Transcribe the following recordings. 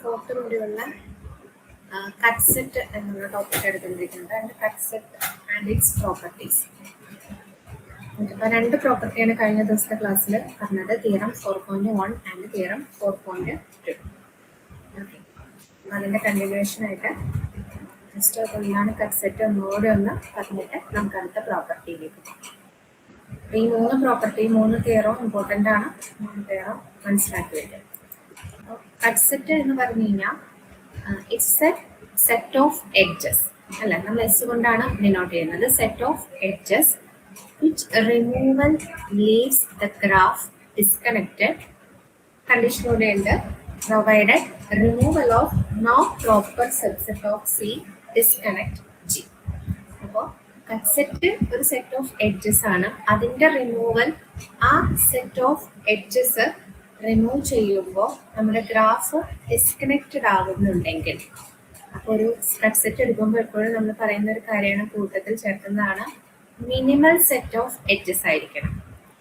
Fourth മൊഡ്യൂളിൽ cut set എന്നുള്ള topic എടുത്തുകൊണ്ടിരിക്കുന്നത്. അതിൻ്റെ cut set and it's properties. അപ്പോൾ രണ്ട് പ്രോപ്പർട്ടിയാണ് കഴിഞ്ഞ ദിവസത്തെ ക്ലാസ്സിൽ പറഞ്ഞത്, തിയറം 4.1 ആൻഡ് തിയറം 4.2. ഓക്കെ, അതിൻ്റെ കണ്ടിന്യൂഷനായിട്ട് ജസ്റ്റ് എന്താണ് കട്ട് സെറ്റ് ഒന്നുകൂടെ ഒന്ന് പറഞ്ഞിട്ട് നമുക്ക് അടുത്ത പ്രോപ്പർട്ടിയിലേക്ക് പോകാം. ഈ മൂന്ന് തിയറും ഇമ്പോർട്ടൻ്റ് ആണ്. 3 തിയറും മനസ്സിലാക്കി വയ്ക്കുക. കട്ട് സെറ്റ് എന്ന് പറഞ്ഞു കഴിഞ്ഞാൽ it's A set of edges അല്ല, നമ്മൾ എസ് കൊണ്ടാണ് ഡിനോട്ട് ചെയ്യുന്നത്. Set of edges which removal leaves the graph disconnected. Condition ഉണ്ട്, provided removal of no proper subset of C disconnect G. അപ്പോൾ കട്ട് സെറ്റ് ഒരു സെറ്റ് ഓഫ് എഡ്ജസ് ആണ്. അതിൻ്റെ removal, ആ സെറ്റ് ഓഫ് എഡ്ജസ് റിമൂവ് ചെയ്യുമ്പോൾ നമ്മുടെ graph disconnected ആകുന്നുണ്ടെങ്കിൽ, അപ്പോൾ ഒരു കട്ട് സെറ്റ് എടുക്കുമ്പോൾ എപ്പോഴും നമ്മൾ പറയുന്ന ഒരു കാര്യമാണ്, കൂട്ടത്തിൽ ചേർക്കുന്നതാണ്, മിനിമൽ സെറ്റ് ഓഫ് എഡ്ജസ് ആയിരിക്കണം.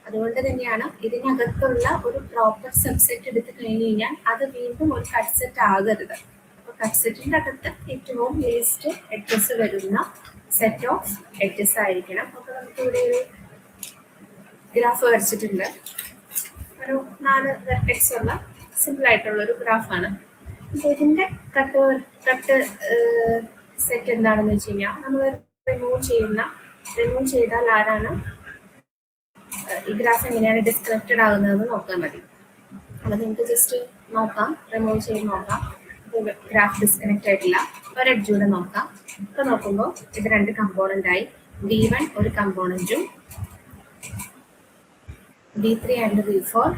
അതുകൊണ്ട് തന്നെയാണ് ഇതിനകത്തുള്ള ഒരു പ്രോപ്പർ സബ്സെറ്റ് എടുത്ത് കഴിഞ്ഞ് കഴിഞ്ഞാൽ അത് വീണ്ടും ഒരു കട്ട് സെറ്റ് ആകരുത്. അപ്പോൾ കട്ട് സെറ്റിൻ്റെ അകത്ത് ഏറ്റവും ലീസ്റ്റ് എഡ്ജസ് വരുന്ന സെറ്റ് ഓഫ് എഡ്ജസ് ആയിരിക്കണം. അപ്പോൾ നമുക്ക് ഇവിടെ ഒരു ഗ്രാഫ് വരച്ചിട്ടുണ്ട്. ഒരു 4 വെർട്ടെക്സ് ഉള്ള സിമ്പിൾ ആയിട്ടുള്ള ഒരു ഗ്രാഫാണ്. അപ്പോൾ ഇതിൻ്റെ കട്ട് സെറ്റ് എന്താണെന്ന് വെച്ച് കഴിഞ്ഞാൽ, നമ്മൾ റിമൂവ് ചെയ്താൽ ആരാണ് ഈ ഗ്രാഫ് എങ്ങനെയാണ് ഡിസ്കണക്റ്റഡ് ആകുന്നതെന്ന് നോക്കാൻ മതി. അപ്പോൾ നിങ്ങൾക്ക് ജസ്റ്റ് നോക്കാം, റിമൂവ് ചെയ്ത് നോക്കാം. ഗ്രാഫ് ഡിസ്കണക്റ്റ് ആയിട്ടില്ല. ഒരു എഡ്ജൂടെ നോക്കാം. ഇപ്പോൾ നോക്കുമ്പോൾ ഇത് 2 കമ്പോണൻ്റ് ആയി. D1 ഒരു കമ്പോണൻറ്റും D3 ആൻഡ് D4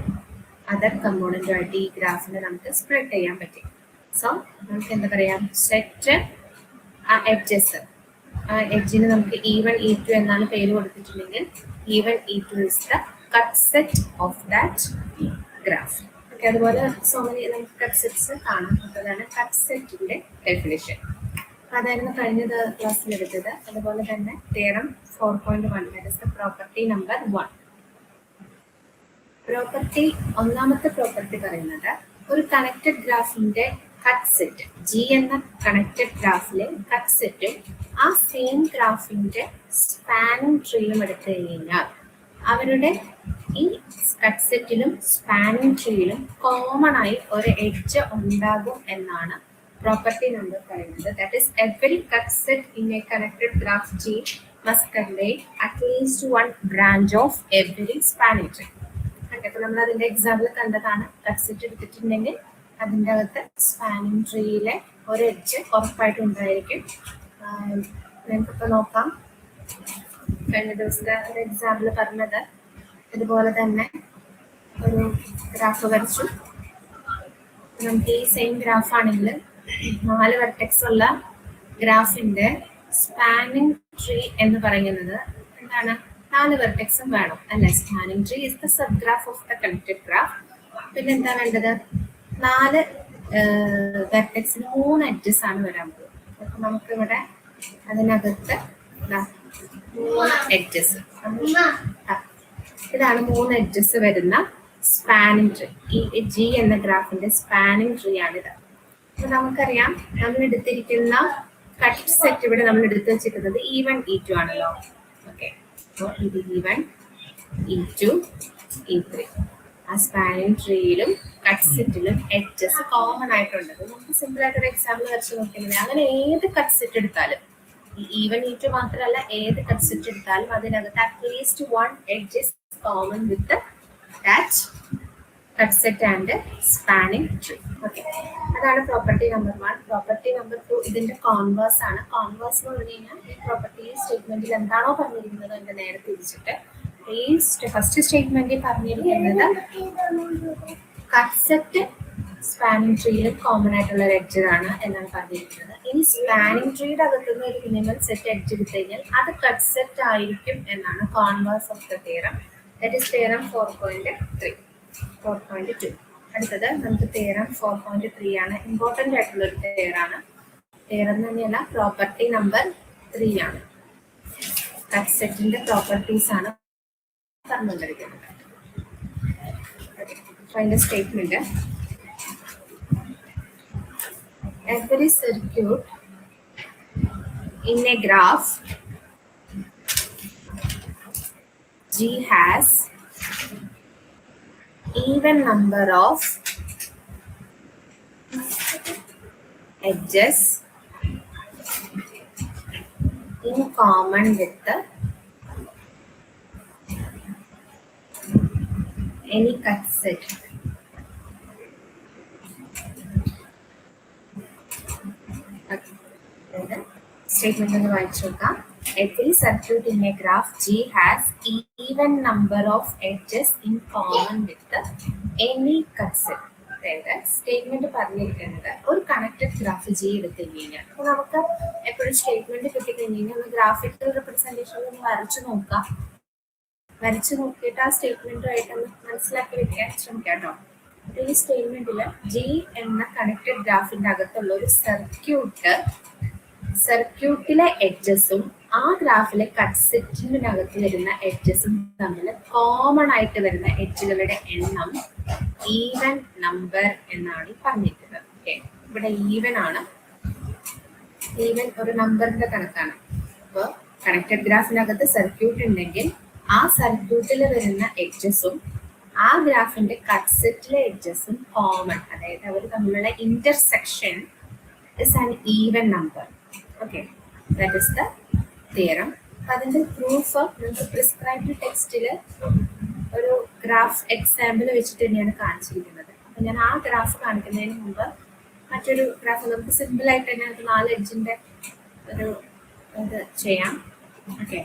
അതർ കമ്പോണൻറ്റുമായിട്ട് ഈ ഗ്രാഫിനെ നമുക്ക് സ്പ്ലിറ്റ് ചെയ്യാൻ പറ്റും. സോ നമുക്ക് എന്താ പറയാം, സെറ്റ് ആ എഡ്ജസ്, ആ എഡ്ജിന് നമുക്ക് E1 E2 എന്നാണ് പേര് കൊടുത്തിട്ടുണ്ടെങ്കിൽ, E1 E2 is the cut set of that graph. Okay, അതുപോലെ സോ മെനി നമുക്ക് കട്ട് സെറ്റ്സ് കാണാം. അതാണ് കട്ട് സെറ്റിന്റെ ഡെഫിനിഷൻ. അതായിരുന്നു കഴിഞ്ഞ ക്ലാസ്സിൽ എടുത്തത്. അതുപോലെ തന്നെ theorem 4.1, that is the property number 1. ഒന്നാമത്തെ പ്രോപ്പർട്ടി പറയുന്നത്, ഒരു കണക്റ്റഡ് ഗ്രാഫിന്റെ കട്ട് സെറ്റ്, ജി എന്ന കണക്റ്റഡ് ഗ്രാഫിലെ കട്ട് സെറ്റും ആ സെയിം ഗ്രാഫിന്റെ സ്പാനിങ് ട്രീയും എടുത്തു കഴിഞ്ഞാൽ അവരുടെ ഈ കട്ട് സെറ്റിലും സ്പാനിങ് ട്രീയിലും കോമൺ ആയി ഒരു എഡ്ജ് ഉണ്ടാകും എന്നാണ് പ്രോപ്പർട്ടി നമ്പർ പറയുന്നത്. That is every cut set in A connected graph G must contain at least 1 branch of every spanning tree. Okay, അപ്പോൾ നമ്മൾ അതിന്റെ എക്സാമ്പിൾ കണ്ടതാണ്. കട്ട് സെറ്റ് എടുത്തിട്ടുണ്ടെങ്കിൽ അതിൻ്റെ അകത്ത് സ്പാനിങ് ട്രീയിലെ ഒരു എഡ്ജ് ഉറപ്പായിട്ടും ഉണ്ടായിരിക്കും. നമുക്കിപ്പോൾ നോക്കാം. കഴിഞ്ഞ ദിവസത്തെ ഒരു എക്സാമ്പിൾ പറഞ്ഞത് ഇതുപോലെ തന്നെ ഒരു ഗ്രാഫ് വരച്ചു. നമുക്ക് ഈ സെയിം ഗ്രാഫാണെങ്കിൽ 4 വെർട്ടെക്സ് ഉള്ള ഗ്രാഫിന്റെ സ്പാനിങ് ട്രീ എന്ന് പറയുന്നത് എന്താണ്, 4 വെർട്ടെക്സും വേണം അല്ലെ. Spanning tree is the sub graph of the connected graph. പിന്നെ എന്താ വേണ്ടത്, 4 വെർട്ടെക്സിന് 3 എഡ്ജസ് ആണ് വരാൻ പോകുന്നത്. അപ്പൊ നമുക്കിവിടെ അതിനകത്ത് 3 എഡ്ജസ്, ഇതാണ് 3 എഡ്ജസ് വരുന്ന സ്പാനിങ് ട്രീ. ഈ ജി എന്ന ഗ്രാഫിന്റെ സ്പാനിങ് ട്രീ ആണിത്. അപ്പൊ നമുക്കറിയാം, നമ്മൾ എടുത്തിരിക്കുന്ന കട്ട് സെറ്റ് ഇവിടെ നമ്മൾ എടുത്തു വെച്ചിരിക്കുന്നത് E1 E2 ആണല്ലോ. ഓക്കെ, അപ്പോൾ ഇത് E1 E2 E3. ആ സ്പാനിങ് ട്രീയിലും കട്ട് സെറ്റിലും എഡ്ജസ് കോമൺ ആയിട്ടുണ്ട്. നമുക്ക് സിമ്പിൾ ആയിട്ടൊരു എക്സാമ്പിൾ വരച്ച് നോക്കുന്നത്, അങ്ങനെ ഏത് കട്ട് സെറ്റ് എടുത്താലും, E1 E2 മാത്രമല്ല, ഏത് കട്ട് സെറ്റ് എടുത്താലും അതിനകത്ത് at least 1 edge is common with that cut set and spanning tree. Okay, അതാണ് പ്രോപ്പർട്ടി നമ്പർ 1. പ്രോപ്പർട്ടി നമ്പർ 2 ഇതിന്റെ കോൺവേഴ്സ് ആണ്. കോൺവേഴ്സ് എന്ന് പറഞ്ഞു കഴിഞ്ഞാൽ ഈ പ്രോപ്പർട്ടി സ്റ്റേറ്റ്മെന്റിൽ എന്താണോ പറഞ്ഞിരിക്കുന്നത് അതിന്റെ നേരെ തിരിച്ചിട്ട് ഈ ഫസ്റ്റ് സ്റ്റേറ്റ്മെന്റിൽ പറഞ്ഞിരിക്കുന്നത് കട്ട് സെറ്റ് സ്പാനിങ് ട്രീയിൽ കോമൺ ആയിട്ടുള്ള ഒരു എഡ്ജ് ആണ് എന്നാണ് പറഞ്ഞിരിക്കുന്നത്. ഇനി സ്പാനിങ് ട്രീയുടെ അകത്തുനിന്ന് ഒരു മിനിമം സെറ്റ് എഡ്ജ് എടുത്തു കഴിഞ്ഞാൽ അത് കട്ട് സെറ്റ് ആയിരിക്കും എന്നാണ് converse of the theorem. That is theorem 4.2. അടുത്തത് നമുക്ക് തിയറം 4.3 ആണ്. ഇമ്പോർട്ടൻ്റ് ആയിട്ടുള്ള ഒരു തിയറാണ്. തിയറം തന്നെയല്ല, പ്രോപ്പർട്ടി നമ്പർ 3 ആണ്. കട്ട് സെറ്റിന്റെ പ്രോപ്പർട്ടീസ് ആണ് പറഞ്ഞുകൊണ്ടിരിക്കുന്നത്. അതിന്റെ statement, every circuit in a graph G has even number of edges in common with any cut set. Statement ഒന്ന് വായിച്ചു നോക്കാം. Every circuit in a graph G has even number of edges in common with any cut set. അതായത് statement പറഞ്ഞിരിക്കുന്നത് ഒരു connected graph G എടുത്തു കഴിഞ്ഞാൽ അപ്പൊ നമുക്ക് എപ്പോഴും സ്റ്റേറ്റ്മെന്റ് കിട്ടിക്കഴിഞ്ഞാൽ ഒന്ന് ഗ്രാഫിക്കൽ റെപ്രസെന്റേഷൻ ഒന്ന് വരച്ചു നോക്കാം. വരച്ചു നോക്കിയിട്ട് ആ സ്റ്റേറ്റ്മെന്റുമായിട്ട് ഒന്ന് മനസ്സിലാക്കി വെക്കാൻ ശ്രമിക്കാം കേട്ടോ. ഈ സ്റ്റേറ്റ്മെന്റിൽ ജി എന്ന കണക്റ്റഡ് ഗ്രാഫിന്റെ അകത്തുള്ള ഒരു സർക്യൂട്ടിലെ എഡ്ജസും ആ ഗ്രാഫിലെ കട്ട് സെറ്റിനകത്ത് വരുന്ന എഡ്ജസും തമ്മിൽ കോമൺ ആയിട്ട് വരുന്ന എഡ്ജുകളുടെ എണ്ണം ഈവൻ നമ്പർ എന്നാണ് പറഞ്ഞിരിക്കുന്നത്. ഓക്കെ, ഇവിടെ ഈവൻ ആണ്. ഈവൻ ഒരു നമ്പറിന്റെ കണക്കാണ്. അപ്പോൾ കണക്റ്റഡ് ഗ്രാഫിനകത്ത് സർക്യൂട്ട് ഉണ്ടെങ്കിൽ ആ സർക്യൂട്ടിൽ വരുന്ന എഡ്ജസും ആ ഗ്രാഫിന്റെ കട്ട് സെറ്റിലെ എഡ്ജസും കോമൺ, അതായത് അവർ തമ്മിലുള്ള intersection is an even number. Okay, that is the theorem. അതിന്റെ പ്രൂഫ് നമുക്ക് പ്രിസ്ക്രൈബ്ഡ് ടെക്സ്റ്റിൽ ഒരു ഗ്രാഫ് എക്സാമ്പിൾ വെച്ചിട്ട് തന്നെയാണ് കാണിച്ചിരിക്കുന്നത്. അപ്പൊ ഞാൻ ആ ഗ്രാഫ് കാണിക്കുന്നതിന് മുമ്പ് മറ്റൊരു ഗ്രാഫ് നമുക്ക് സിമ്പിൾ ആയിട്ട് തന്നെ 4 എഡ്ജിന്റെ ഒരു ഇത് ചെയ്യാം. ഓക്കെ,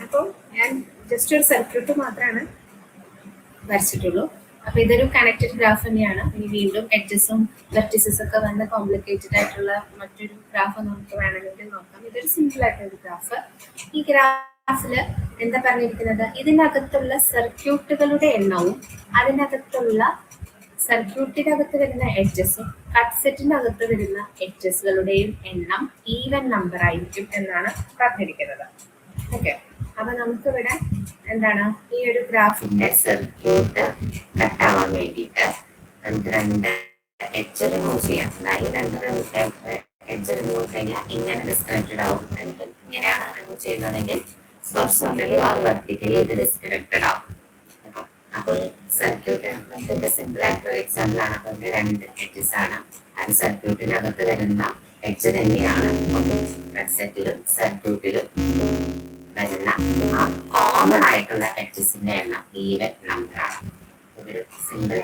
അപ്പോൾ ഞാൻ ജസ്റ്റ് ഒരു സർക്യൂട്ട് മാത്രമാണ് വരച്ചിട്ടുള്ളൂ. അപ്പൊ ഇതൊരു കണക്റ്റഡ് ഗ്രാഫ് തന്നെയാണ്. ഇനി വീണ്ടും എഡ്ജസും വെർട്ടിസസ് ഒക്കെ വന്ന് കോംപ്ലിക്കേറ്റഡ് ആയിട്ടുള്ള മറ്റൊരു ഗ്രാഫ് നമുക്ക് വേണമെങ്കിൽ നോക്കാം. ഇതൊരു സിമ്പിൾ ആയിട്ടൊരു ഗ്രാഫ്. ഈ ഗ്രാഫിൽ എന്താ പറഞ്ഞിരിക്കുന്നത്, ഇതിനകത്തുള്ള സർക്യൂട്ടുകളുടെ എണ്ണവും അതിനകത്തുള്ള സർക്യൂട്ടിനകത്ത് വരുന്ന എഡ്ജസും കട്ട് സെറ്റിനകത്ത് വരുന്ന എഡ്ജസുകളുടെയും എണ്ണം ഈവൻ നമ്പർ ആയിരിക്കും എന്നാണ് പറഞ്ഞിരിക്കുന്നത്. ഓക്കെ, അപ്പൊ നമുക്കിവിടെ എന്താണ് ഈ ഒരു ഗ്രാഫിന്റെ സർക്യൂട്ട് കട്ടാവാൻ വേണ്ടിയിട്ട് നമുക്ക് 2 എഡ്ജ് റിമൂവ് ചെയ്യാം. അതായത് 2 എഡ്ജ് റിമൂവ് കഴിഞ്ഞാൽ ഇങ്ങനെ ഡിസ്കണക്റ്റഡ് ആവും. ഇങ്ങനെയാണ് റിമൂവ് ചെയ്യുന്നതെങ്കിൽ ഹൊറിസോണ്ടലി ഓർ വെർട്ടിക്കലി ഇത് ഡിസ്കണക്റ്റഡ് ആവും. അപ്പോൾ സർക്യൂട്ട് സിമ്പിൾ ആയിട്ടുള്ള എക്സാമ്പിൾ ആണ്. അപ്പോൾ 2 എഡ്ജസ് ആണ്. അത് സർക്യൂട്ടിനകത്ത് വരുന്ന എഡ്ജ് തന്നെയാണ് സെറ്റിലും സർക്യൂട്ടിലും വരുന്ന ആ കോമൺ ആയിട്ടുള്ള എഡ്ജസിന്റെ എണ്ണം ഈവൻ നമ്പറാണ്. ഇതൊരു സിമ്പിൾ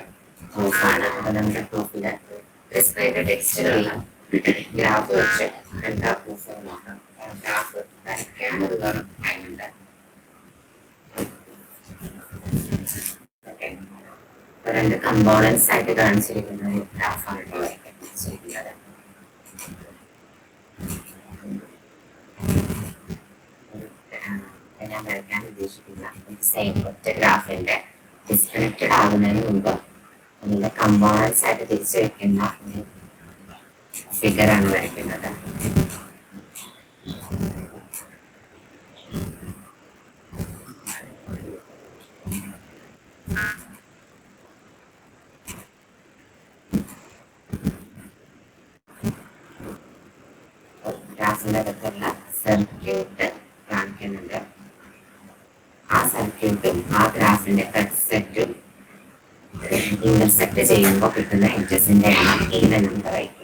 പ്രൂഫാണ്. അപ്പൊ നമ്മുടെ പ്രൂഫില് പ്രിസ്ക്രൈബ്ഡ് ടെക്സ്റ്റിലുള്ള ഗ്രാഫ് വെച്ച് എന്താ പ്രൂഫ് നോക്കാം. ഗ്രാഫ് വരയ്ക്കാൻ ഒരുപാട് ടൈമുണ്ട്. ഓക്കെ, 2 കമ്പോണൻസ് ആയിട്ട് കാണിച്ചിരിക്കുന്ന ഒരു ഗ്രാഫാണ് വരയ്ക്കുന്നത്. ഞാൻ വരയ്ക്കാൻ ഉദ്ദേശിക്കുന്ന സെയിം ഒറ്റ ഗ്രാഫിന്റെ ഡിസ്കണക്റ്റഡ് ആകുന്നതിന് മുമ്പ് അതിന്റെ കമ്പോണൻസ് ആയിട്ട് തിരിച്ചു വെക്കുന്ന ഒരു ഫിഗറാണ് വരയ്ക്കുന്നത്. ഗ്രാഫിന്റെ അകത്തുള്ള സർക്യൂട്ട് കാണിക്കുന്നുണ്ട്. ആ സർക്യൂട്ടും ആ ഗ്രാഫിന്റെ കട്ട് സെറ്റും ഇന്റർസെക്ട് ചെയ്യുമ്പോൾ കിട്ടുന്ന എഡ്ജസിന്റെ എണ്ണം ഈവൻ നമ്പർ ആയിരിക്കും.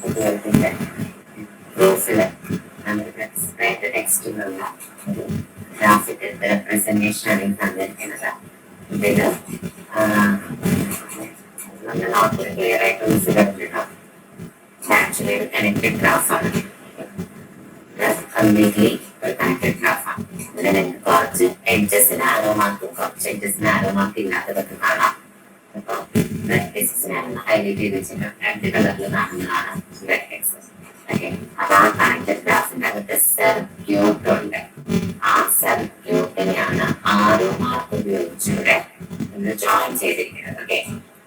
കുട്ടികൾക്കിന്റെ പ്രൂഫില് നമുക്ക് സ്പ്രെഡ് ടെക്സ്റ്റിലുള്ള ഒരു ഗ്രാഫിക്കൽ റെപ്രസെന്റേഷൻ ആണ് തന്നിരിക്കുന്നത്. ഇതിൽ നമ്മുടെ നോട്ടിൽ ക്ലിയർ ആയിട്ട് മനസ്സിലാക്കിട്ടോ. ആക്ച്വലി ഒരു കണക്റ്റഡ് ഗ്രാഫാണ്, കംപ്ലീറ്റ്ലി ഒരു കണക്റ്റഡ് ഗ്രാഫാണ്. ഇതിൽ നിങ്ങൾക്ക് കുറച്ച് എഡ്ജസിന് ആരോ മാർക്കും കുറച്ച് എഡ്ജസിന് ആരോ മാർക്ക് ഇല്ലാത്തതൊക്കെ കാണാം. അപ്പോൾ വെർട്ടിക്സിനാണ് ഹൈലൈറ്റ് ചെയ്ത് വെച്ചിട്ട് റെഡ് കളറിൽ കാണുന്നതാണ് വെർട്ടിക്സ്. ഓക്കെ, അപ്പൊ ആ കണക്റ്റഡ് ഗ്രാഫിന്റെ അകത്ത് സർക്യൂട്ട് ഉണ്ട്. ആ സർക്യൂട്ടിനെയാണ് ആരോ മാർക്ക് ഉപയോഗിച്ചിവിടെ ജോയിൻ ചെയ്തിരിക്കുന്നത്. ഓക്കെ,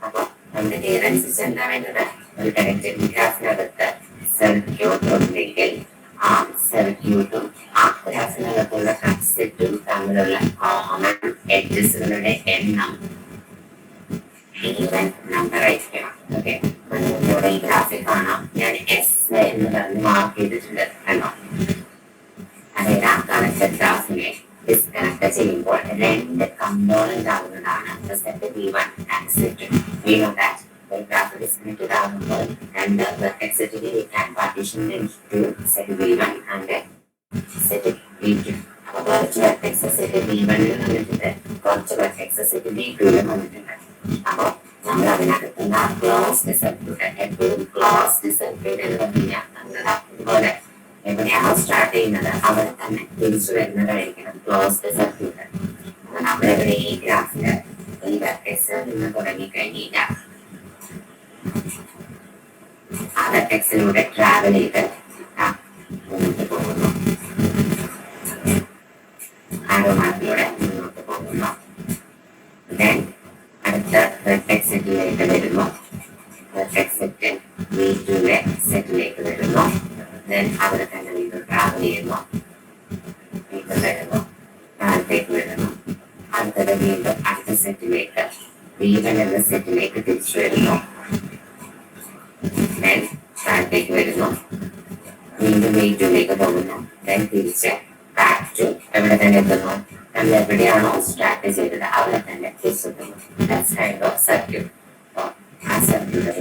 അപ്പൊ നമ്മുടെ ക്ലിയറൻസ് എന്താ വേണ്ടത്? ഒരു കണക്റ്റഡ് ഗ്രാഫിനകത്ത് സർക്യൂട്ട് ഉണ്ടെങ്കിൽ ആ സർക്യൂട്ടും ആ ഗ്രാഫിനകത്തുള്ള കൺസെപ്റ്റും തമ്മിലുള്ള കോമൺ എഡ്ജസുകളുടെ എണ്ണം ഈവൻ നമ്പർ ആയിരിക്കണം. ഓക്കെ, ഇവിടെ ഈ ഗ്രാഫിൽ കാണാം, ഞാൻ എസ് എന്ന് പറഞ്ഞ് മാർക്ക് ചെയ്തിട്ടുണ്ട് കണ്ടോ. അതായത് ആ കണക്റ്റഡ് ഗ്രാഫിനെ ഡിസ്കണക്ട് ചെയ്യുമ്പോൾ രണ്ട് കമ്പോണന്റ് ആവുന്നതാണ് set V1 and set V2. ഒരു ഗ്രാഫ് ഡിസ്കണക്റ്റഡ് ആകുമ്പോൾ രണ്ട് വെർട്ടെക്സിനെ we can partition into set V1 and set V2. അപ്പോൾ കുറച്ച് വെർട്ടെക്സ് സെറ്റ് V1 ൽ വന്നിട്ടുണ്ട്, കുറച്ച് വെർട്ടെക്സ് സെറ്റ് V2 ൽ വന്നിട്ടുണ്ട്. അപ്പോൾ നമ്മൾ അതിനകത്തുന്ന ക്ലോസ്ഡ് സർക്യൂട്ട് എപ്പോഴും ക്ലോസ്ഡ് സർക്യൂട്ട് എന്ന് പറഞ്ഞാൽ അതുപോലെ എവിടെയാണോ സ്റ്റാർട്ട് ചെയ്യുന്നത് അവിടെ തന്നെ തിരിച്ചു വരുന്നതായിരിക്കണം ക്ലോസ്ഡ് സർക്യൂട്ട്. അപ്പൊ നമ്മളിവിടെ ഈ ഗ്രാഫില് ഈ വെർട്ടെക്സ് നിന്ന് തുടങ്ങിക്കഴിഞ്ഞാൽ ആ വെർട്ടെക്സിലൂടെ ട്രാവൽ ചെയ്ത് മുന്നോട്ട് പോകുന്നു, ആരോ മാർക്കിലൂടെ മുന്നോട്ട് പോകുന്നു. ദെൻ അടുത്ത വെർട്ടെക്സ് സെറ്റിലേക്ക് വരുന്നു, വെർട്ടെക്സ് സെറ്റ് V2 സെറ്റിലേക്ക് വരുന്നു. ദെൻ അവിടെ തന്നെ വീണ്ടും ട്രാവൽ ചെയ്യുന്നു, വീണ്ടും വരുന്നു, താഴത്തേക്ക് വരുന്നു. അടുത്തത് വീണ്ടും അടുത്ത സെറ്റിലേക്ക് V1 എന്ന സെറ്റിലേക്ക് തിരിച്ചു വരുന്നു. ദെൻ താഴത്തേക്ക് വരുന്നു, വീണ്ടും V2 പോകുന്നു. ദെൻ തിരിച്ച് ബാക്ക് ടു എവിടെ തന്നെ എത്തുന്നു, നമ്മൾ എവിടെയാണോ സ്റ്റാർട്ട് ചെയ്തത് അവിടെ തന്നെ തിരിച്ചെത്തുന്നു. That's kind of circuit. ആ സർക്യൂട്ട്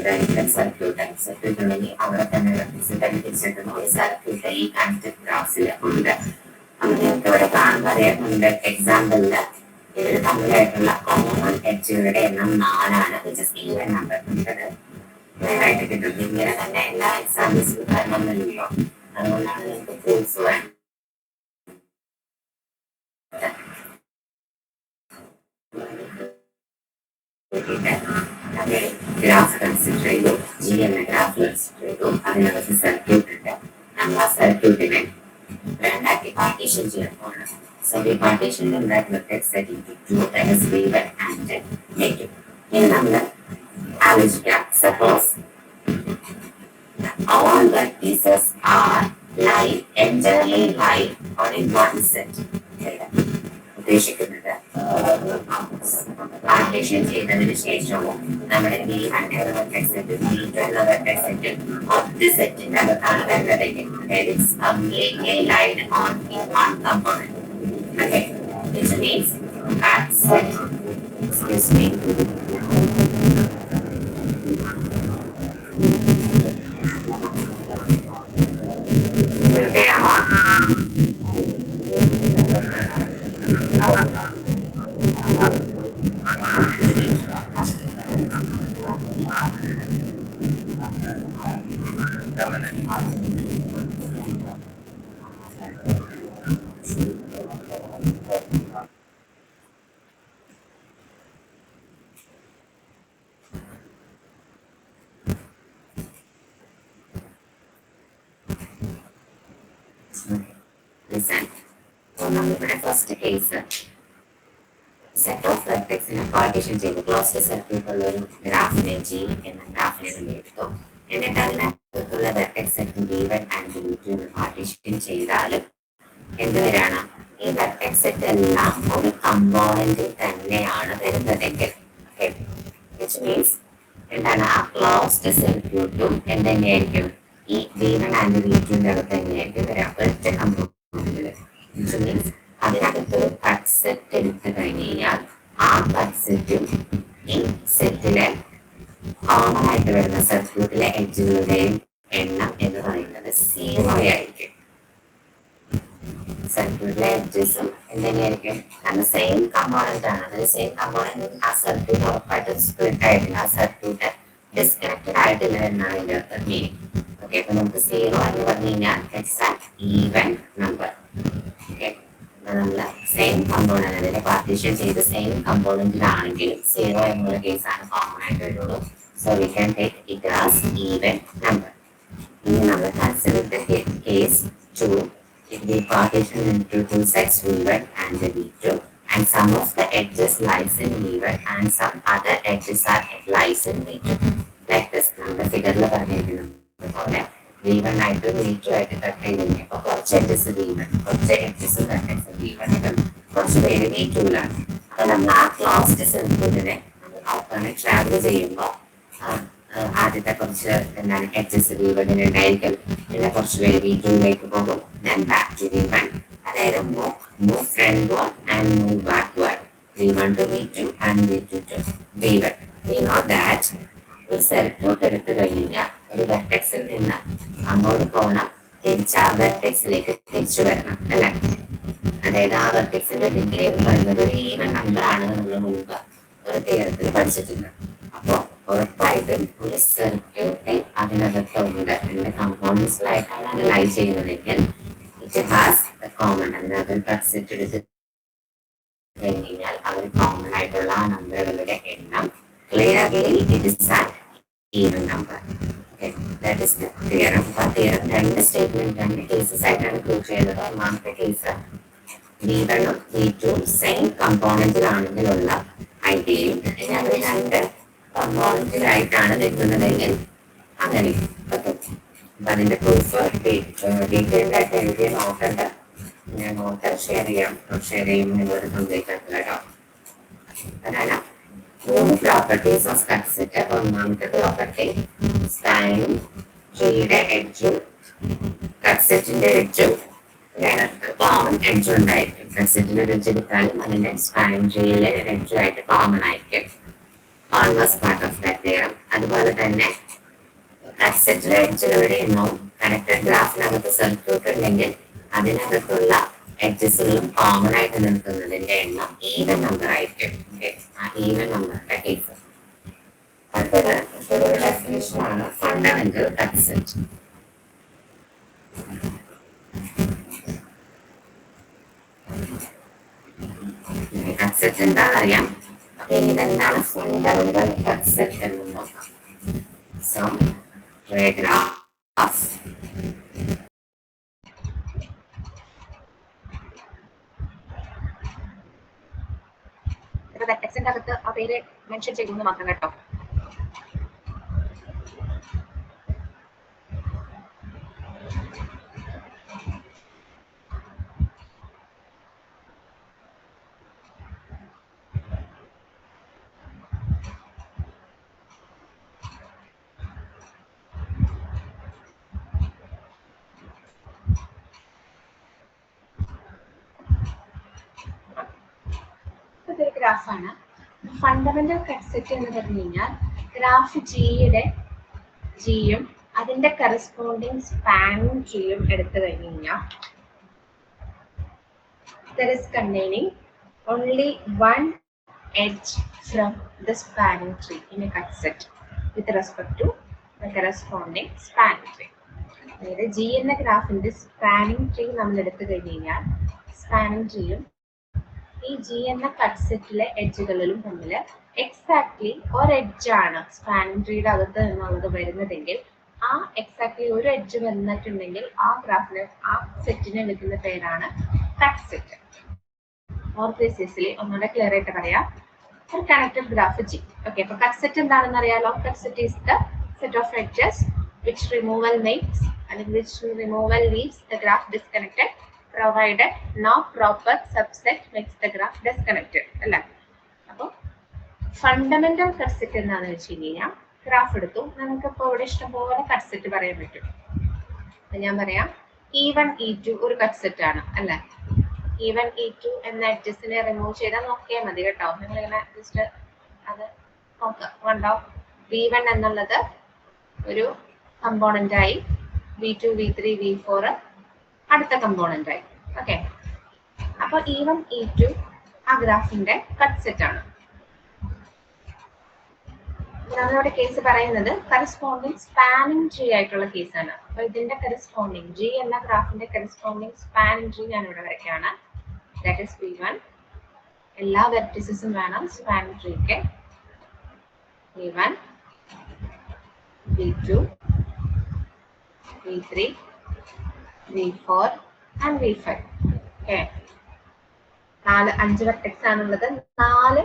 സർക്യൂട്ട് ഉണ്ടെങ്കിൽ അവിടെ തന്നെ തിരിച്ചെത്തുന്നു. ഈ സർക്യൂട്ട് ഈ കണക്റ്റഡ് ഗ്രാഫിൽ ഉണ്ട്. നമുക്ക് ഇവിടെ കാണുന്നത് എക്സാമ്പിളില് ഇവർ തമ്മിലായിട്ടുള്ള കോമൺ എഡ്ജുകളുടെ എണ്ണം 4ആണ്, വിച്ച് ഇസ് ഈവൻ നമ്പർ. നമുക്കത് നേരായിട്ട് കിട്ടും. ഇങ്ങനെ തന്നെ എല്ലാ എക്സാമ്പിൾസിലും കാരണമൊന്നുമില്ലല്ലോ, അതുകൊണ്ടാണ് നിങ്ങൾക്ക് പ്രൂഫ് വേണം. ഗ്രാഫ് കൺസിഡർ ചെയ്തു, ജി എന്ന ഗ്രാഫ് കൺസിഡർ ചെയ്തു. അതിനകത്ത് സർക്യൂട്ട് ഉണ്ട്. നമ്മൾ ആ സർക്യൂട്ടിനെ രണ്ടാക്കി പാർട്ടീഷൻ ചെയ്യാൻ പോകണം. So we partition them that vertex set into two, that is V1 and V2. In number, algebra, suppose all vertices are entirely lie only one set. ഉദ്ദേശിക്കുന്നത് പാർട്ടീഷൻ ചെയ്തതിനു ശേഷവും നമ്മുടെ V1 എന്ന വെർട്ടെക്സ് സെറ്റ് V2 എന്ന vertex set ഒറ്റ സെറ്റിന്റെ അകത്താണ് വരുന്നതെങ്കിൽ there is completely lied on in one component. Okay, which means that set, excuse me, listen. So നമ്മുടെ ഫസ്റ്റ് കേസ് സെറ്റ് ഓഫ് വെർട്ടെക്സിനെ പാർട്ടീഷൻ ചെയ്ത് ക്ലോസ്ഡ് സർക്യൂട്ട് ഉള്ള ഒരു ഗ്രാഫിനെ ജി എന്ന ഗ്രാഫിനെ നമ്മൾ എടുത്തു. എന്നിട്ട് അതിനകത്തുള്ള vertex set V1 and V2 partition ചെയ്താൽ എന്തുവരാണ് ഈ വെർട്ടെക്സ് സെറ്റ് എല്ലാം ഒരു കമ്പോണന്റിൽ തന്നെയാണ് വരുന്നതെങ്കിൽ, which means എന്താണ് ആ ക്ലോസ്ഡ് സർക്യൂട്ടും എന്തെന്നെയായിരിക്കും ഈ V1 ആൻഡ് V2 അകത്ത് തന്നെയായിരിക്കും വരാം ഒറ്റ കമ്പോണന്റിൽ. which means അതിനകത്ത് കട്ട് സെറ്റ് എടുത്തു കഴിഞ്ഞ് കഴിഞ്ഞാൽ ആ കട്ട് സെറ്റും ഈ സെറ്റിലെ കോമൺ ആയിട്ട് വരുന്ന സർക്യൂട്ടിലെ എഡ്ജുകളുടെയും എണ്ണം എന്ന് പറയുന്നത് 0 ആയിരിക്കും. സർക്യൂട്ടിലെ എഡ്ജസും എന്തെങ്കിലും കാരണം സെയിം കമ്പോണന്റ് ആണ്. അതായത് സെയിം കമ്പോണന്റ് ആ സർക്യൂട്ട് ഉറപ്പായിട്ട് സ്പ്ലിറ്റ് ആയിട്ടില്ല, ആ സർക്യൂട്ട് ഡിസ്കണക്റ്റഡ് ആയിട്ടില്ല എന്നാണ് ഇതിന്റെ അർത്ഥം മീനിങ്. ഓക്കെ, അപ്പൊ നമുക്ക് 0 എന്ന് പറഞ്ഞു കഴിഞ്ഞാൽ it's an even number. Okay, നമ്മള് സെയിം കമ്പോണന്റ് അതിന്റെ പാർട്ടീഷൻ ചെയ്ത് സെയിം കമ്പോണന്റിലാണെങ്കിൽ 0 എന്നുള്ള കേസാണ് കോമൺ ആയിട്ട് വരുള്ളൂ. So we can take it as even number. ഇനി നമ്മൾ consider the case 2. If the partition into two sets V1 and the V2, and some of the edges lies in V1 and some other edges are lies in V2. Like this, നമ്മുടെ ഫിഗറിൽ പറഞ്ഞിരിക്കുന്നത് പോലെ V1 ആയിട്ട് V2 ആയിട്ട് cut ചെയ്ത് കഴിഞ്ഞപ്പോൾ കുറച്ച് edges V1, കുറച്ച് എഡ്ജസ് V1 കുറച്ച് പേര് V2ലാണ്. അപ്പൊ നമ്മൾ ആ ക്ലോസ്ഡ് സർക്യൂട്ടിനെ നമ്മൾ ട്രാവൽ ചെയ്യുമ്പോൾ ആദ്യത്തെ കുറച്ച് എന്താണ് എഡ്ജസ് V1 ഉണ്ടായിരിക്കും, പിന്നെ കുറച്ച് പേര് V2ലേക്ക് പോകും, then back to V1. അതായത് move frontward and move backward. V1 to V2 and V2 to V1. We know that ഒരു സർക്യൂട്ട് എടുത്തു കഴിഞ്ഞാൽ ഒരു വെർട്ടെക്സിൽ നിന്ന് അങ്ങോട്ട് പോകണം, തിരിച്ച് ആ വെർട്ടെക്സിലേക്ക് തിരിച്ചു വരണം അല്ലെ. അതായത് ആ വെർട്ടെക്സിന്റെ ഡിഗ്രി എന്ന് പറയുന്നത് ഒരു ഈവൻ നമ്പർ ആണ് നമ്മൾ മുമ്പ് ഒരു തിയറത്തിൽ പഠിച്ചിട്ടുണ്ട്. അപ്പോ ഉറപ്പായിട്ടും ഒരു സർക്യൂട്ട് അതിനകത്തുണ്ട് അതിന്റെ കമ്പോണൻസിലായിട്ടാണ് അനലൈസ് ചെയ്യുന്നതെങ്കിൽ ഇറ്റ് ഹാസ് കോമൺ. അതിനകത്ത് കൺസെപ്റ്റ് എടുത്ത് കഴിഞ്ഞാൽ അവർ കോമൺ ആയിട്ടുള്ള ആ നമ്പറുകളുടെ എണ്ണം clearly it is an even number. That is the theorem. ആ തിയറം രണ്ട് സ്റ്റേറ്റ്മെന്റ് രണ്ട് കേസസ് ആയിട്ടാണ് പ്രൂവ് ചെയ്തത്. ഒന്നാമത്തെ കേസ് V1 ഉം V2 ഉം സെയിം കമ്പോണന്റിലാണെങ്കിലുള്ള ഐഡിയയും അവർ രണ്ട് കമ്പോണന്റിലായിട്ടാണ് നിൽക്കുന്നതെങ്കിൽ അങ്ങനെ. അപ്പൊ അതിന്റെ പ്രൂഫ് ഡീറ്റെയിൽഡ് ആയിട്ട് എഴുതിയ നോട്ടുണ്ട്. ഞാൻ നോട്ട് ഷെയർ ചെയ്യും എന്നൊരു സന്ദേശത്തില്ല കേട്ടോ. അതാണ് 3 പ്രോപ്പർട്ടീസ് ഓഫ് കട്ട് സെറ്റ്. ഒന്നാമത്തെ പ്രോപ്പർട്ടി സ്പാനിങ് ട്രീയുടെ എഡ്ജും കട്ട് സെറ്റിന്റെ എഡ്ജും കോമൺ എഡ്ജ് ഉണ്ടായിരിക്കും. കട്ട് സെറ്റിന്റെ എഡ്ജ് എടുത്താലും അതിന്റെ സ്പാനിങ് ട്രീയിലെ എഡ്ജുമായിട്ട് കോമൺ ആയിരിക്കും. Almost part of that theorem. അതുപോലെ തന്നെ കട്ട് സെറ്റിലെ എഡ്ജുകളുടെ എണ്ണവും കണക്റ്റഡ് ഗ്രാഫിനകത്ത് സർക്യൂട്ട് ഉണ്ടെങ്കിൽ അതിനകത്തുള്ള എഡ്ജസുകളും കോമൺ ആയിട്ട് നിൽക്കുന്നതിന്റെ എണ്ണം ഈവൻ നമ്പർ ആയിരിക്കും. ആ ഈവൻ നമ്പറിന്റെ കേസ്. അടുത്തത് ഒരു ഡെഫിനിഷനാണ് fundamental cut set. Cut set എന്താണെന്നറിയാം. അപ്പൊ ഇതെന്താണ് ഫണ്ടമെന്റൽ കട്ട് സെറ്റ് എന്ന് നോക്കാം. സോ ഗ്രാഫ് വെർട്ടെക്സിന്റെ അകത്ത് ആ പേര് മെൻഷൻ ചെയ്തു മാത്രം കേട്ടോ. ഇതൊരു ഗ്രാഫാണ്. ഫണ്ടമെന്റൽ കട്ട് സെറ്റ് എന്ന് പറഞ്ഞു കഴിഞ്ഞാൽ ഗ്രാഫ് ജിയും അതിന്റെ കറസ്പോണ്ടിങ് സ്പാനിങ് ട്രീയും എടുത്തു കഴിഞ്ഞു കഴിഞ്ഞാൽ there is containing only one edge from the spanning tree in a cut set with respect to the corresponding spanning tree. അതായത് ജി എന്ന ഗ്രാഫിന്റെ സ്പാനിങ് ട്രീ നമ്മൾ എടുത്തു കഴിഞ്ഞു കഴിഞ്ഞാൽ സ്പാനിങ് ട്രീയും ഈ ജി എന്ന കട്ട് സെറ്റിലെ എഡ്ജുകളിലും തമ്മിൽ എക്സാക്ട്ലി ഒരു എഡ്ജാണ് സ്പാനിങ് ട്രീയുടെ അകത്ത് എന്നുള്ളത് വരുന്നതെങ്കിൽ ആ എക്സാക്ട്ലി ഒരു എഡ്ജ് വന്നിട്ടുണ്ടെങ്കിൽ ആ ഗ്രാഫിന് ആ സെറ്റിനെ വിളിക്കുന്ന പേരാണ് കട്ട് സെറ്റ്. ഓർ പ്രീസിയസ്ലി ഒന്നുകൂടെ ക്ലിയർ ആയിട്ട് പറയാം, ഒരു കണക്റ്റഡ് ഗ്രാഫ് ജി. ഓക്കെ, അപ്പൊ കട്ട് സെറ്റ് എന്താണെന്ന് അറിയാലോ. Cut set is the set of edges which removal makes and which removal leaves the graph disconnected provided no proper subset makes the graph disconnected അല്ലേ. അപ്പോൾ fundamental cut set എന്താണെന്ന് വെച്ച് കഴിഞ്ഞാൽ graph എടുത്തു നമുക്കിപ്പോൾ ഇവിടെ ഇഷ്ടംപോലെ കട്ട് സെറ്റ് പറയാൻ പറ്റും. ഞാൻ പറയാം E1 E2 ഒരു കട്ട് സെറ്റ് ആണ് അല്ലേ. E1 E2 എന്ന എഡ്ജസിനെ റിമൂവ് ചെയ്താൽ നോക്കിയാൽ മതി കേട്ടോ. നിങ്ങളിങ്ങനെ ജസ്റ്റ് അത് നോക്കുക. കണ്ടോ, V1 എന്നുള്ളത് ഒരു കമ്പോണന്റ് ആയി, V2, V3, V4 അടുത്ത കമ്പോണന്റ് ആയി. ഓക്കെ, അപ്പൊ E1, E2 ആ ഗ്രാഫിന്റെ കട്ട് സെറ്റ് ആണ്. നമ്മളിവിടെ കേസ് പറയുന്നത് കറസ്പോണ്ടിങ് സ്പാനിങ് ട്രീ ആയിട്ടുള്ള കേസാണ്. അപ്പൊ ഇതിന്റെ കറസ്പോണ്ടിങ് G എന്ന ഗ്രാഫിന്റെ കറസ്പോണ്ടിങ് സ്പാനിങ് ട്രീ ഞാൻ ഇവിടെ വരയ്ക്കാണ്. That is V1. എല്ലാ വെർട്ടിസസും വേണം സ്പാനിങ് ട്രീക്ക്. V1, V2, V3, V4 and V5. Okay, 5 vertex ആണുള്ളത്, 4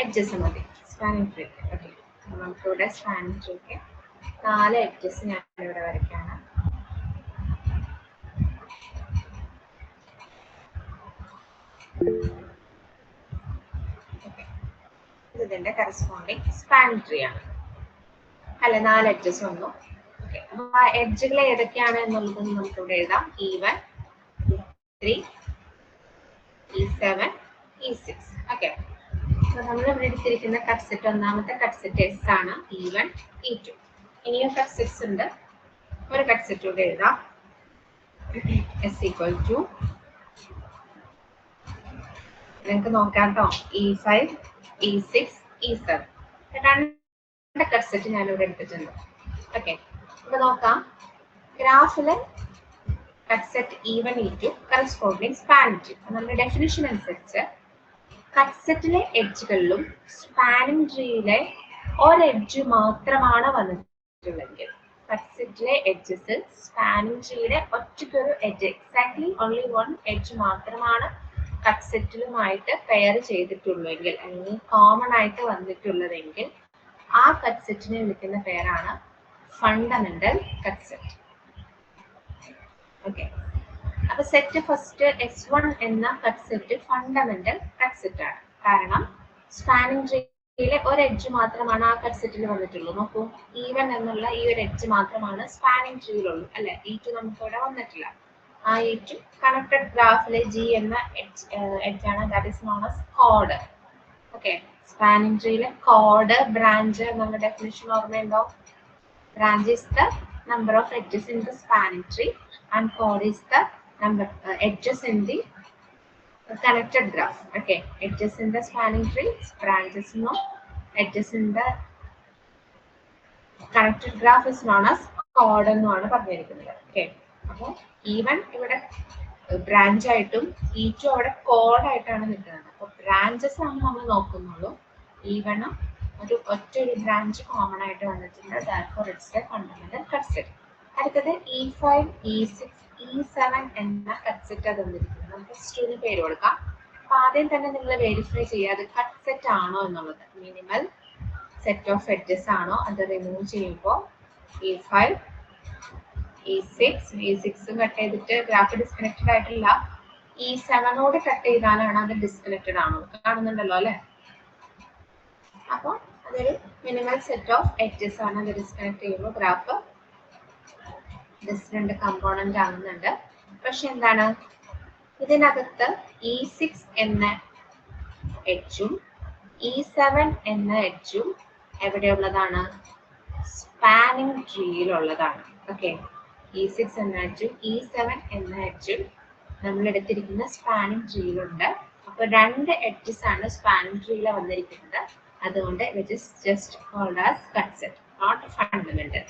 എഡ്ജസ് മതി സ്പാനിങ് ട്രീക്ക്. ഓക്കെ, നമുക്കിവിടെ സ്പാനിങ് ട്രീക്ക് 4 എഡ്ജസ് ഞാൻ ഇവിടെ വരയ്ക്കാണ്. ഇതിന്റെ കറസ്പോണ്ടിങ് സ്പാനിങ് ട്രീ ആണ്. അല്ല, 4 എഡ്ജസ് വന്നു. ഓക്കെ, അപ്പൊ ആ എഡ്ജുകൾ ഏതൊക്കെയാണ് എന്നുള്ളത് നമുക്കിവിടെ എഴുതാം. E1, E3, E7, E6. Okay, അപ്പൊ നമ്മൾ ഇവിടെ എടുത്തിരിക്കുന്ന കട്ട് സെറ്റ്, ഒന്നാമത്തെ കട്ട് സെറ്റ് എസ് ആണ്, E1, E2. ഇനിയും കട്ട് സെറ്റ്സ് ഉണ്ട്. ഒരു കട്ട് സെറ്റ് കൂടെ എഴുതാം. S equal to, നിങ്ങൾക്ക് നോക്കാം കേട്ടോ, E5, E6, E7. രണ്ട് കട്ട് സെറ്റ് ഞാൻ ഇവിടെ എടുത്തിട്ടുണ്ട്. ഓക്കെ, അപ്പൊ നോക്കാം. ഗ്രാഫില് cut set E1, E2 corresponding spanning tree. നമ്മുടെ ഡെഫിനിഷൻ അനുസരിച്ച് കട്ട് സെറ്റിലെ എഡ്ജുകളിലും സ്പാനിങ് ട്രീയിലെ ഒരെഡ്ജ് മാത്രമാണ് വന്നിട്ടുള്ളെങ്കിൽ, കട്ട് സെറ്റിലെ എഡ്ജസ് സ്പാനിങ് ട്രീയിലെ ഒറ്റയ്ക്കൊരു edge, exactly only one edge മാത്രമാണ് കട്ട് സെറ്റിലുമായിട്ട് പെയർ ചെയ്തിട്ടുള്ളെങ്കിൽ, അല്ലെങ്കിൽ കോമൺ ആയിട്ട് വന്നിട്ടുള്ളതെങ്കിൽ, ആ കട്ട് സെറ്റിനെ വിളിക്കുന്ന പേരാണ് ഫണ്ടമെന്റൽ കട്ട് സെറ്റ്. ഓക്കെ, അപ്പൊ സെറ്റ് ഫസ്റ്റ് S1 എന്ന cut set fundamental cut set ആണ്. കാരണം സ്പാനിങ് ട്രീയിലെ ഒരു എഡ്ജ് മാത്രമാണ് ആ കട്ട് സെറ്റിൽ വന്നിട്ടുള്ളൂ. നോക്കൂ, E1 എന്നുള്ള ഈ ഒരു എഡ്ജ് മാത്രമാണ് സ്പാനിങ് ട്രീയിലുള്ളൂ, അല്ലെ? E2 നമുക്ക് ഇവിടെ വന്നിട്ടില്ല. ആ E2 കണക്റ്റഡ് ഗ്രാഫിലെ G എന്ന എഡ്ജ് ആണ്, that is known as code. Okay, spanning ട്രീയിലെ കോഡ്, ബ്രാഞ്ച് എന്നുള്ള ഡെഫിനിഷൻ ഓർമ്മയുണ്ടോ? Branch is the number of edges in the spanning tree and chord is the number edges in the connected graph. Okay, edges in the spanning tree, branches no, edges in the connected graph is known as chord എന്നാണ് പറഞ്ഞിരിക്കുന്നത്. Okay, അപ്പോൾ E1 ഇവിടെ branch ആയിട്ടും E2 അവിടെ code ആയിട്ടാണ് നിൽക്കുന്നത്. അപ്പോൾ branches ആണ് നമ്മൾ നോക്കുന്നുള്ളൂ. E1 ഒറ്റൊരു ബ്രാഞ്ച് കോമൺ ആയിട്ട് വന്നിട്ടുണ്ട്. Therefore it's a fundamental cut set. അടുത്തത് E5, E6, E7 എന്ന കട്ട് സെറ്റ് തന്നിരിക്കുന്നത്. നമുക്ക് സ്റ്റുഡിന് പേര് കൊടുക്കാം. അപ്പൊ ആദ്യം തന്നെ നിങ്ങൾ വെരിഫൈ ചെയ്യുക അത് കട്ട് സെറ്റ് ആണോ എന്നുള്ളത്. മിനിമൽ സെറ്റ് ഓഫ് എഡ്ജസ് ആണോ, അത് റിമൂവ് ചെയ്യുമ്പോൾ E5, E6 കട്ട് ചെയ്തിട്ട് ഗ്രാഫ് ഡിസ്കണക്റ്റഡ് ആയിട്ടില്ല. E7 കട്ട് ചെയ്താലാണ് അത് ഡിസ്കണക്റ്റഡ് ആണോ, കാണുന്നുണ്ടല്ലോ അല്ലെ? അപ്പൊ അതൊരു മിനിമൽ സെറ്റ് ഓഫ് എഡ്ജസ് ആണ്. അത് ഡിസ്കണക്ട് ചെയ്യുമ്പോൾ ഗ്രാഫ് ഡിഫറെന്റ് കമ്പോണന്റ് ആകുന്നുണ്ട്. പക്ഷെ എന്താണ്, ഇതിനകത്ത് E6 എന്ന എഡ്ജും E7 എന്ന എഡ്ജും എവിടെയുള്ളതാണ്? സ്പാനിങ് ട്രീയിലുള്ളതാണ്. ഓക്കെ, E6 എന്ന എഡ്ജും E7 എന്ന എഡ്ജും നമ്മൾ എടുത്തിരിക്കുന്ന സ്പാനിങ് ട്രീയിലുണ്ട്. അപ്പൊ 2 എഡ്ജസ് ആണ് സ്പാനിങ് ട്രീയിൽ വന്നിരിക്കുന്നത്. അതുകൊണ്ട് it is just called as cut set, not fundamental.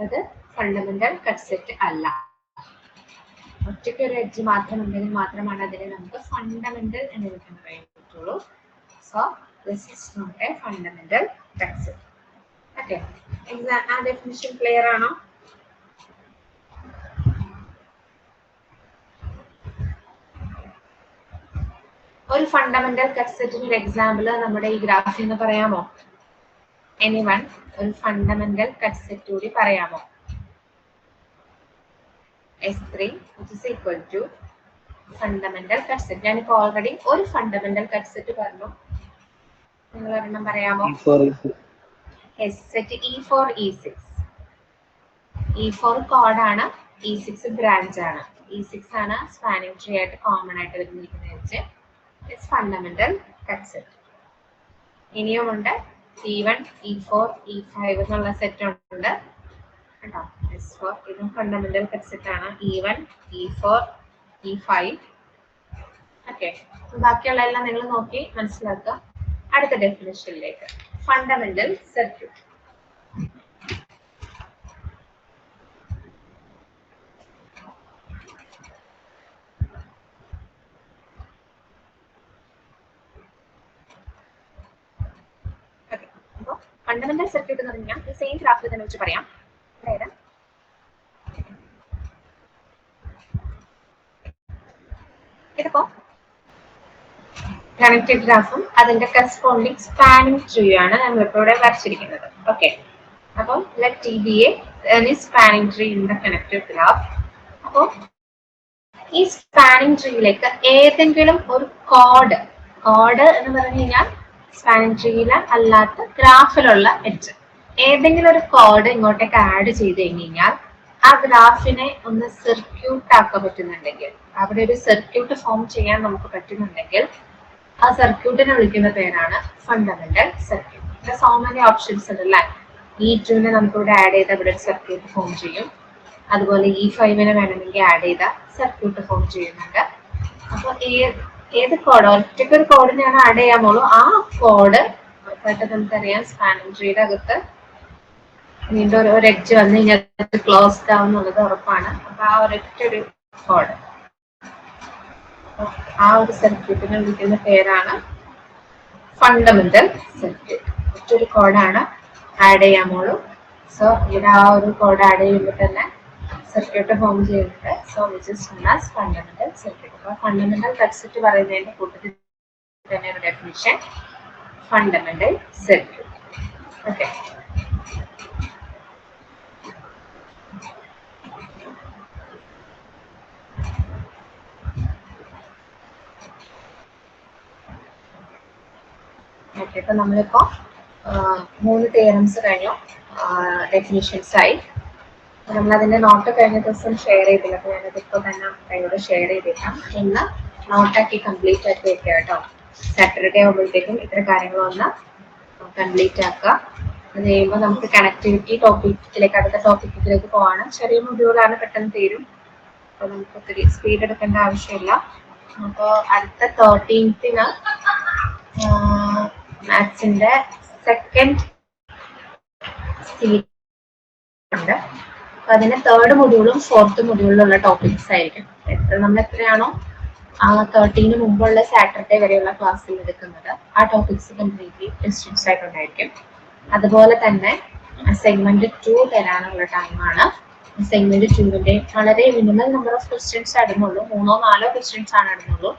അത് ഫണ്ടമെന്റൽ കട്ട് സെറ്റ് അല്ല. ഒറ്റയ്ക്ക് ഒരു എഡ്ജ് മാത്രം ഉണ്ടെങ്കിൽ മാത്രമാണ് അതിനെ നമുക്ക് ഫണ്ടമെന്റൽ എന്ന് വിളിക്കാൻ പറയാൻ പറ്റുള്ളൂ. So this is not a fundamental cut set. Okay, ആ ഡെഫിനിഷൻ ക്ലിയർ ആണോ? ഒരു ഫണ്ടമെന്റൽ കട്ട് സെറ്റിന് ഒരു എക്സാമ്പിൾ നമ്മുടെ ഈ ഗ്രാഫിൽ നിന്ന് പറയാമോ? എനിവൺ ഒരു ഫണ്ടമെന്റൽ കട്ട് സെറ്റ് കൂടി പറയാമോ? S3 which is equal to fundamental cut set. ഞാനിപ്പോ ഓൾറെഡി ഒരു ഫണ്ടമെന്റൽ കട്ട് സെറ്റ് പറഞ്ഞു. നിങ്ങൾ ഒരെണ്ണം പറയാമോ? Set E4, E6. E4 കോഡാണ്, E6 ബ്രാഞ്ച് ആണ്. E6 ആണ് സ്പാനിങ് ട്രീ ആയിട്ട് കോമൺ ആയിട്ട് വരുന്നിരിക്കുന്ന വെച്ച് ഇറ്റ്സ് ഫണ്ടമെന്റൽ കട്ട് സെറ്റ്. ഇനിയുമുണ്ട് E1, E4, E5 എന്നുള്ള സെറ്റ് ഉണ്ട് കേട്ടോ. S4 ഇതും ഫണ്ടമെന്റൽ സെറ്റ് ആണ്. E1, E4, E5. ഓക്കെ, ബാക്കിയുള്ള എല്ലാം നിങ്ങൾ നോക്കി മനസ്സിലാക്കുക. അടുത്ത ഡെഫിനിഷനിലേക്ക്, ഫണ്ടമെന്റൽ സർക്യൂട്ട്. അപ്പോൾ ഫണ്ടമെന്റൽ സർക്യൂട്ട് എന്ന് പറഞ്ഞാൽ ഈ സെയിം ഗ്രാഫിൽ തന്നെ വെച്ച് പറയാം. അതായത് ഇതിപ്പോ കണക്റ്റഡ് ഗ്രാഫും അതിന്റെ കറസ്പോണ്ടിങ് സ്പാനിങ് ട്രീ ആണ് നമ്മളിപ്പോൾ ഇവിടെ വരച്ചിരിക്കുന്നത്. ഓക്കെ, അപ്പോൾ let T B A spanning tree in the connected graph. അപ്പോൾ ഈ സ്പാനിങ് ട്രീയിലേക്ക് ഏതെങ്കിലും ഒരു കോഡ് എന്ന് പറഞ്ഞു കഴിഞ്ഞാൽ സ്പാനിങ് ട്രീയിലെ അല്ലാത്ത ഗ്രാഫിലുള്ള എഡ്ജ്, ഏതെങ്കിലും ഒരു കോഡ് ഇങ്ങോട്ടേക്ക് ആഡ് ചെയ്ത് കഴിഞ്ഞാൽ ആ ഗ്രാഫിനെ ഒന്ന് സർക്യൂട്ട് ആക്കാൻ പറ്റുന്നുണ്ടെങ്കിൽ, അവിടെ ഒരു സർക്യൂട്ട് ഫോം ചെയ്യാൻ നമുക്ക് പറ്റുന്നുണ്ടെങ്കിൽ ആ സർക്യൂട്ടിനെ വിളിക്കുന്ന പേരാണ് fundamental circuit. So many options ഉണ്ടല്ലേ. E2 നമുക്ക് ഇവിടെ ആഡ് ചെയ്ത ഇവിടെ ഒരു സർക്യൂട്ട് ഫോം ചെയ്യും. അതുപോലെ E5 വേണമെങ്കിൽ ആഡ് ചെയ്ത സർക്യൂട്ട് ഫോം ചെയ്യുന്നുണ്ട്. അപ്പൊ ഏത് കോഡ്, ഒറ്റയ്ക്ക് ഒരു കോഡിനെയാണ് ആഡ് ചെയ്യാമോളൂ, ആ കോഡ് പെട്ടെന്ന് നമുക്കറിയാം സ്പാനിങ് ട്രീയുടെ അകത്ത് വീണ്ടും ഒരു എഡ്ജ് വന്നു കഴിഞ്ഞാൽ ക്ലോസ്ഡ് ആവും എന്നുള്ളത് ഉറപ്പാണ്. അപ്പൊ ആ ഒരൊറ്റ ഒരു കോഡ്, ആ ഒരു സർക്യൂട്ടിനെ വിളിക്കുന്ന പേരാണ് ഫണ്ടമെന്റൽ സർക്യൂട്ട്. മറ്റൊരു കോഡാണ് ആഡ് ചെയ്യാമോളൂ. സോ ഇവിടെ ആ ഒരു കോഡ് ആഡ് ചെയ്യുമ്പോൾ തന്നെ സർക്യൂട്ട് ഫോം ചെയ്യുന്നുണ്ട്. So which is known as fundamental circuit. അപ്പോൾ ഫണ്ടമെന്റൽ കൺസെപ്റ്റ് പറയുന്നതിന്റെ കൂട്ടത്തിൽ തന്നെ ഒരു definition, fundamental circuit. Okay, okay. അപ്പൊ നമ്മളിപ്പോ 3 തിയറംസ് കഴിഞ്ഞു, ഡെഫിനിഷൻസ് ആയി. നമ്മൾ അതിന്റെ നോട്ട് കഴിഞ്ഞ ദിവസം ഷെയർ ചെയ്തില്ല, അപ്പൊ ഞാനത് ഇപ്പോൾ തന്നെ കൈയോടെ ഷെയർ ചെയ്തേക്കാം. ഇന്ന് നോട്ടാക്കി കംപ്ലീറ്റ് ആക്കി വെക്കുക കേട്ടോ. സാറ്റർഡേ ആകുമ്പോഴത്തേക്കും ഇത്ര കാര്യങ്ങളൊന്ന് കംപ്ലീറ്റ് ആക്കുക. അത് കഴിയുമ്പോൾ നമുക്ക് കണക്ടിവിറ്റി ടോപ്പിക്കിലേക്ക്, അടുത്ത ടോപ്പിക്കിലേക്ക് പോവാണ്. ചെറിയ മൊഡ്യൂളാണ്, പെട്ടെന്ന് തീരും. അപ്പോൾ നമുക്ക് ഒത്തിരി സ്പീഡ് എടുക്കേണ്ട ആവശ്യമില്ല. അപ്പോൾ അടുത്ത 13th മാത്സിന്റെ സെക്കൻഡ് ഉണ്ട്. അപ്പൊ അതിന് 3rd മൊഡ്യൂളും 4th മൊഡ്യൂളിലുള്ള ടോപ്പിക്സ് ആയിരിക്കും. നമ്മൾ എത്രയാണോ ആ 13 മുമ്പുള്ള സാറ്റർഡേ വരെയുള്ള ക്ലാസ്സിൽ എടുക്കുന്നത്, ആ ടോപ്പിക്സ് കംപ്ലീറ്റ്ലി ക്വസ്റ്റ്യൻസ് ആയിട്ടുണ്ടായിരിക്കും. അതുപോലെ തന്നെ സെഗ്മെന്റ് 2 തരാനുള്ള ടൈമാണ്. സെഗ്മെന്റ് 2ന്റെ വളരെ മിനിമൽ നമ്പർ ഓഫ് ക്വസ്റ്റ്യൻസ് ഇടുന്നുള്ളൂ, 3-4 ക്വസ്റ്റ്യൻസ് ആണ് ഇടുന്നുള്ളൂ.